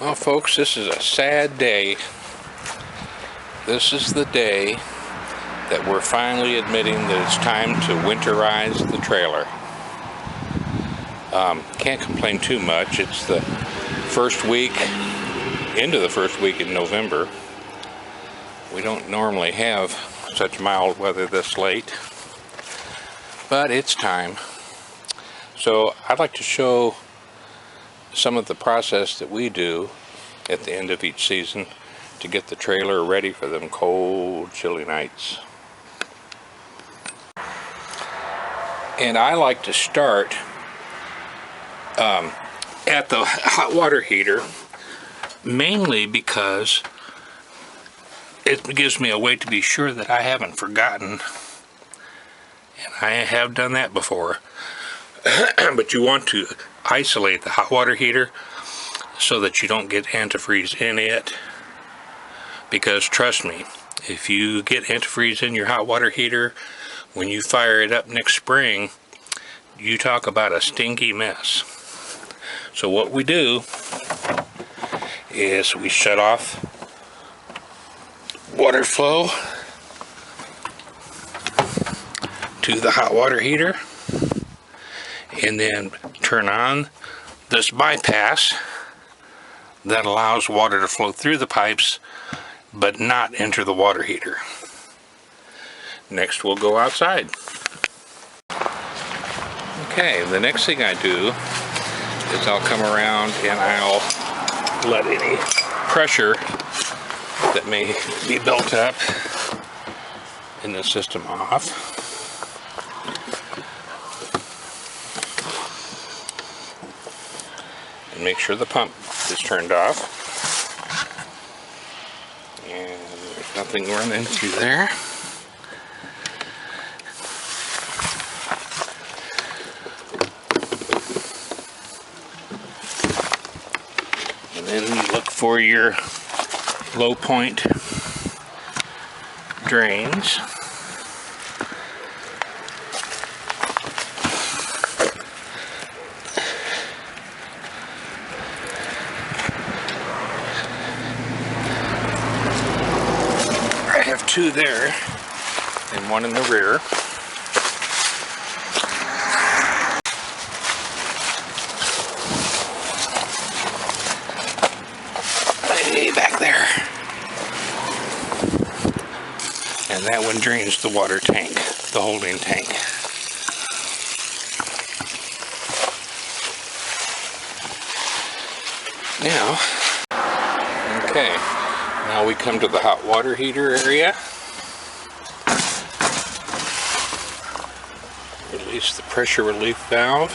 Well, folks, this is a sad day. This is the day that we're finally admitting that it's time to winterize the trailer. Can't complain too much. It's the first week, into the first week in November. We don't normally have such mild weather this late, but it's time. So I'd like to show some of the process that we do at the end of each season to get the trailer ready for them cold, chilly nights. And I like to start at the hot water heater, mainly because it gives me a way to be sure that I haven't forgotten, and I have done that before. But you want to isolate the hot water heater so that you don't get antifreeze in it, because trust me, if you get antifreeze in your hot water heater when you fire it up next spring, you talk about a stinky mess. So what we do is we shut off water flow to the hot water heater, and then turn on this bypass that allows water to flow through the pipes but not enter the water heater. Next we'll go outside. Okay, the next thing I do is I'll come around and I'll let any pressure that may be built up in the system off. And make sure the pump is turned off. And there's nothing running through there. And then you look for your low point drains. I have two there and one in the rear. Back there. And that one drains the water tank, the holding tank. Now, okay, now we come to the hot water heater area. Release the pressure relief valve.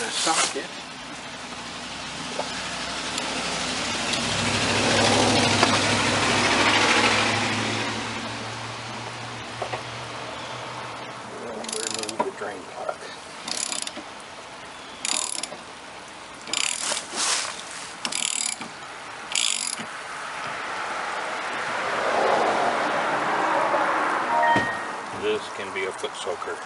Socket. Remove the drain plug. This can be a foot soaker.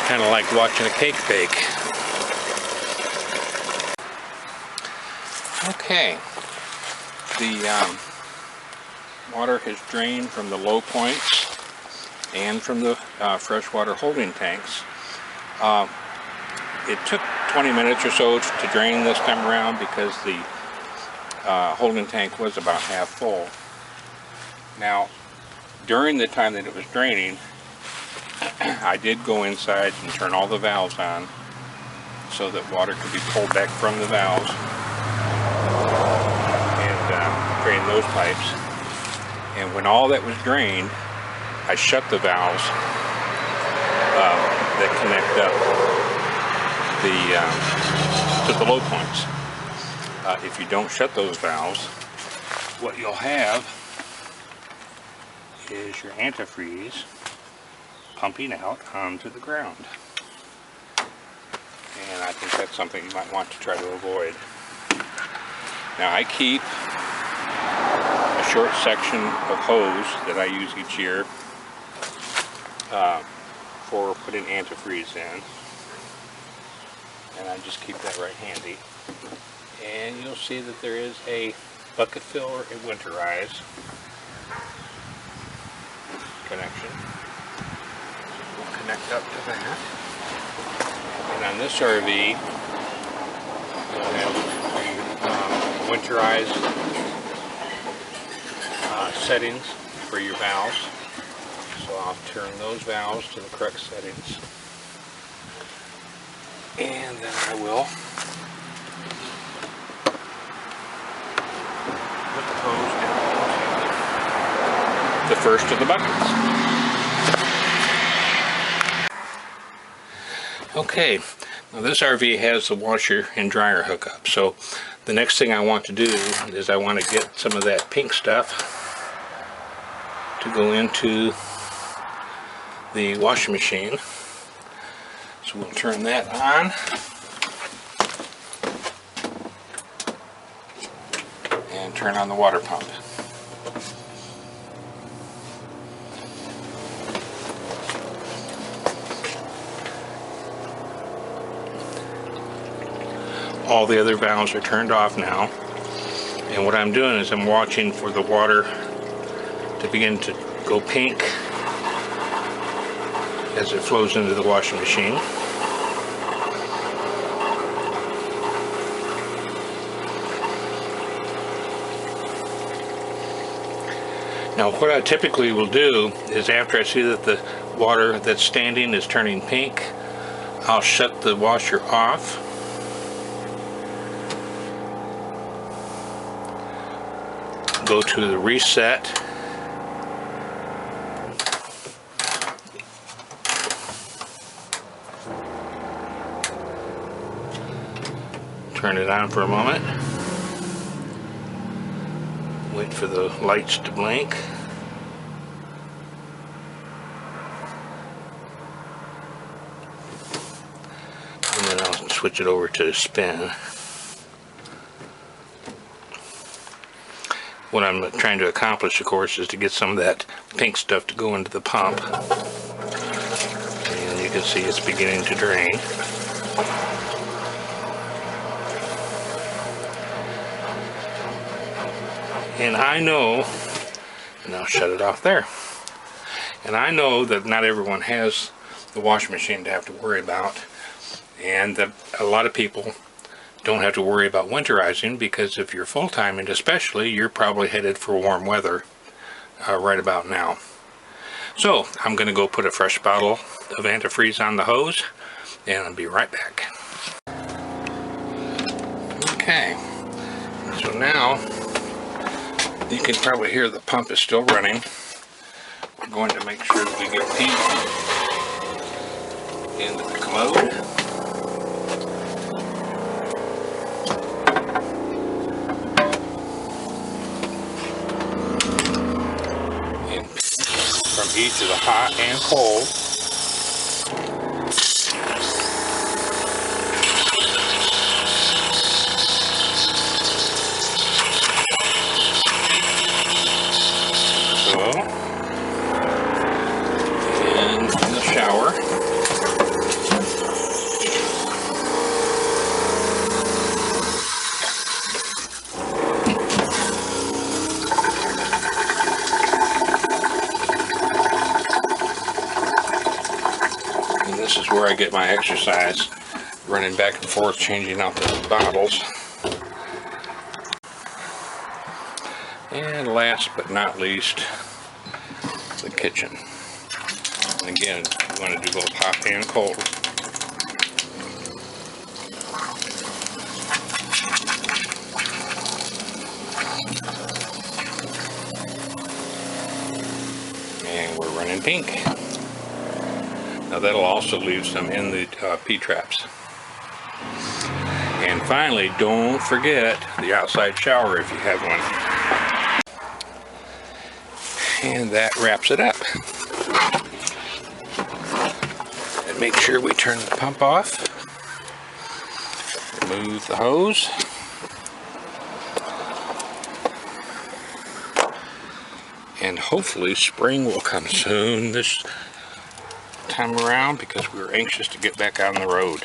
Kind of like watching a cake bake. Okay, the water has drained from the low points and from the freshwater holding tanks. It took 20 minutes or so to drain this time around because the holding tank was about half full. Now, during the time that it was draining, I did go inside and turn all the valves on so that water could be pulled back from the valves and drain those pipes. And when all that was drained, I shut the valves that connect up to the low points. If you don't shut those valves, what you'll have is your antifreeze pumping out onto the ground. And I think that's something you might want to try to avoid. Now I keep a short section of hose that I use each year for putting antifreeze in. And I just keep that right handy. And you'll see that there is a bucket filler and winterize connection. We'll connect up to that. And on this RV, you'll have winterized settings for your valves. So I'll turn those valves to the correct settings. And then I will put the hose down into the first of the buckets. Okay, now this RV has the washer and dryer hookup, so the next thing I want to do is I want to get some of that pink stuff to go into the washing machine. So we'll turn that on and turn on the water pump. All the other valves are turned off now, and what I'm doing is I'm watching for the water to begin to go pink as it flows into the washing machine. Now what I typically will do is after I see that the water that's standing is turning pink, I'll shut the washer off. Go to the reset. Turn it on for a moment. Wait for the lights to blink. And then I'll switch it over to spin. What I'm trying to accomplish, of course, is to get some of that pink stuff to go into the pump. And you can see it's beginning to drain. And I know, and I'll shut it off there. And I know that not everyone has the washing machine to have to worry about, and that a lot of people don't have to worry about winterizing, because if you're full-time, and especially, you're probably headed for warm weather right about now. So I'm going to go put a fresh bottle of antifreeze on the hose, and I'll be right back. Okay, so now you can probably hear the pump is still running. We're going to make sure that we get pink into the commode. And from each of the hot and cold. This is where I get my exercise. running back and forth, changing out the bottles. And last but not least, the kitchen. And again, you want to do both hot and cold. And we're running pink. Now that'll also leave some in the P-traps. And finally, don't forget the outside shower if you have one. And that wraps it up. And make sure we turn the pump off. Remove the hose. And hopefully spring will come soon this time around, because we were anxious to get back on the road.